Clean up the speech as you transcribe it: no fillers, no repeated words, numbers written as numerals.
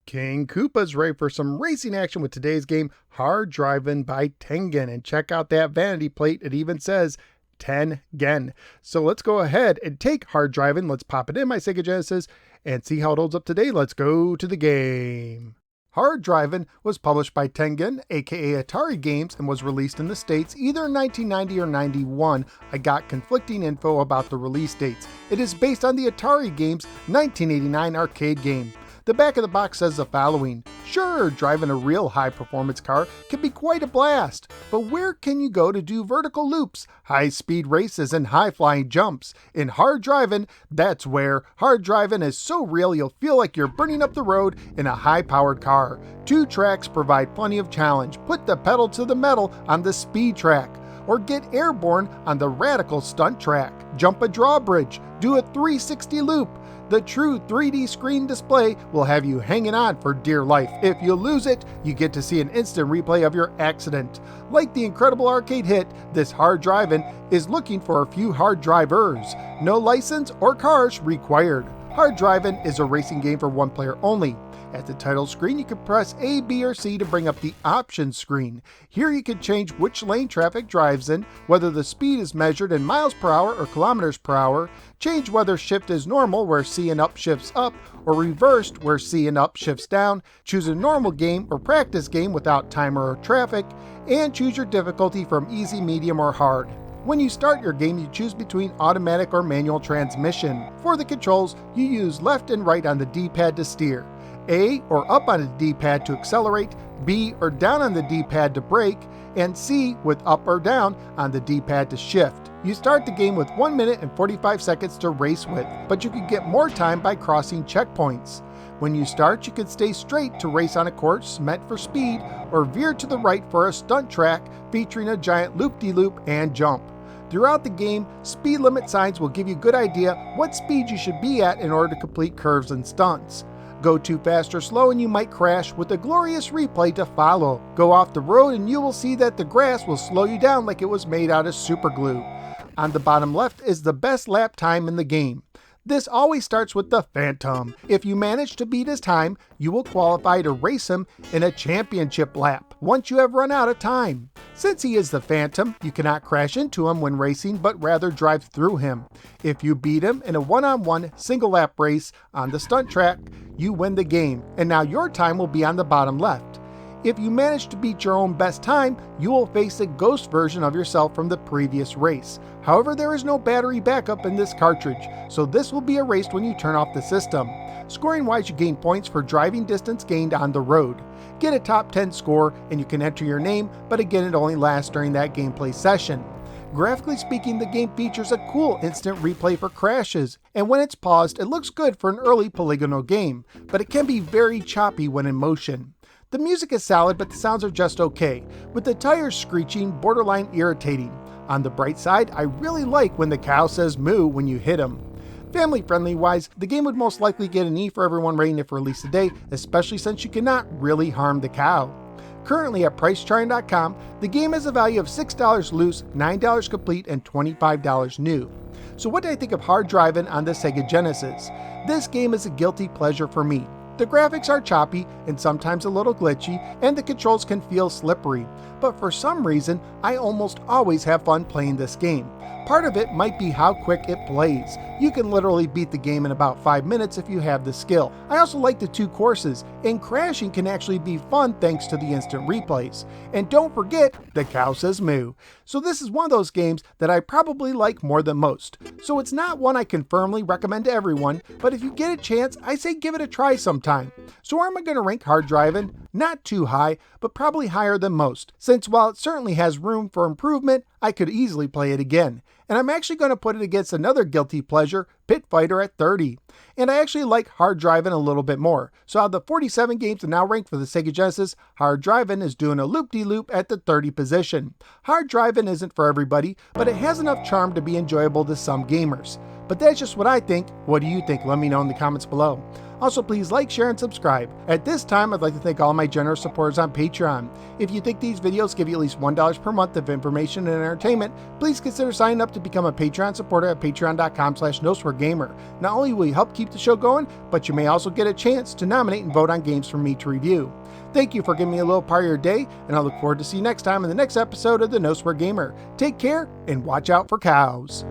King Koopa's ready for some racing action with today's game, Hard Drivin by Tengen. And check out that vanity plate. It even says Tengen. So let's go ahead and take Hard Drivin. Let's pop it in my Sega Genesis and see how it holds up today. Let's go to the game. Hard Drivin was published by Tengen, aka Atari Games, and was released in the States either in 1990 or 91. I got conflicting info about the release dates. It is based on the Atari Games 1989 arcade game. The back of the box says the following: sure, driving a real high-performance car can be quite a blast, but where can you go to do vertical loops, high-speed races, and high-flying jumps? In Hard Drivin, that's where. Hard Drivin is so real you'll feel like you're burning up the road in a high-powered car. 2 tracks provide plenty of challenge. Put the pedal to the metal on the speed track, or get airborne on the radical stunt track. Jump a drawbridge, do a 360 loop. The true 3D screen display will have you hanging on for dear life. If you lose it, you get to see an instant replay of your accident. Like the incredible arcade hit, this Hard Drivin is looking for a few hard drivers. No license or cars required. Hard Drivin is a racing game for 1 player only. At the title screen, you can press A, B, or C to bring up the options screen. Here you can change which lane traffic drives in, whether the speed is measured in miles per hour or kilometers per hour, change whether shift is normal where C and up shifts up, or reversed where C and up shifts down, choose a normal game or practice game without timer or traffic, and choose your difficulty from easy, medium, or hard. When you start your game, you choose between automatic or manual transmission. For the controls, you use left and right on the D-pad to steer, A or up on the D-pad to accelerate, B or down on the D-pad to brake, and C with up or down on the D-pad to shift. You start the game with 1 minute and 45 seconds to race with, but you can get more time by crossing checkpoints. When you start, you can stay straight to race on a course meant for speed, or veer to the right for a stunt track featuring a giant loop-de-loop and jump. Throughout the game, speed limit signs will give you a good idea what speed you should be at in order to complete curves and stunts. Go too fast or slow and you might crash, with a glorious replay to follow. Go off the road and you will see that the grass will slow you down like it was made out of super glue. On the bottom left is the best lap time in the game. This always starts with the Phantom. If you manage to beat his time, you will qualify to race him in a championship lap once you have run out of time. Since he is the Phantom, you cannot crash into him when racing, but rather drive through him. If you beat him in a one-on-one single lap race on the stunt track, you win the game, and now your time will be on the bottom left. If you manage to beat your own best time, you will face a ghost version of yourself from the previous race. However, there is no battery backup in this cartridge, so this will be erased when you turn off the system. Scoring-wise, you gain points for driving distance gained on the road. Get a top 10 score and you can enter your name, but again it only lasts during that gameplay session. Graphically speaking, the game features a cool instant replay for crashes, and when it's paused, it looks good for an early polygonal game, but it can be very choppy when in motion. The music is solid, but the sounds are just okay, with the tires screeching borderline irritating. On the bright side, I really like when the cow says moo when you hit him. Family friendly wise, the game would most likely get an E for everyone rating it for release today, especially since you cannot really harm the cow. Currently at PriceCharting.com, the game has a value of $6 loose, $9 complete, and $25 new. So what do I think of Hard Drivin on the Sega Genesis? This game is a guilty pleasure for me. The graphics are choppy and sometimes a little glitchy, and the controls can feel slippery, but for some reason, I almost always have fun playing this game. Part of it might be how quick it plays. You can literally beat the game in about 5 minutes if you have the skill. I also like the 2 courses, and crashing can actually be fun thanks to the instant replays. And don't forget, the cow says moo. So this is one of those games that I probably like more than most. So it's not one I can firmly recommend to everyone, but if you get a chance, I say give it a try sometime. So where am I going to rank Hard Drivin? Not too high, but probably higher than most, since while it certainly has room for improvement, I could easily play it again. And I'm actually going to put it against another guilty pleasure, Pit Fighter, at 30. And I actually like Hard Drivin a little bit more. So out of the 47 games that now ranked for the Sega Genesis, Hard Drivin is doing a loop-de-loop at the 30 position. Hard Drivin isn't for everybody, but it has enough charm to be enjoyable to some gamers. But that's just what I think. What do you think? Let me know in the comments below. Also, please like, share, and subscribe. At this time, I'd like to thank all my generous supporters on Patreon. If you think these videos give you at least $1 per month of information and entertainment, please consider signing up to become a Patreon supporter at patreon.com/nosweargamer. Not only will you help keep the show going, but you may also get a chance to nominate and vote on games for me to review. Thank you for giving me a little part of your day, and I look forward to see you next time in the next episode of the No Swear Gamer. Take care, and watch out for cows.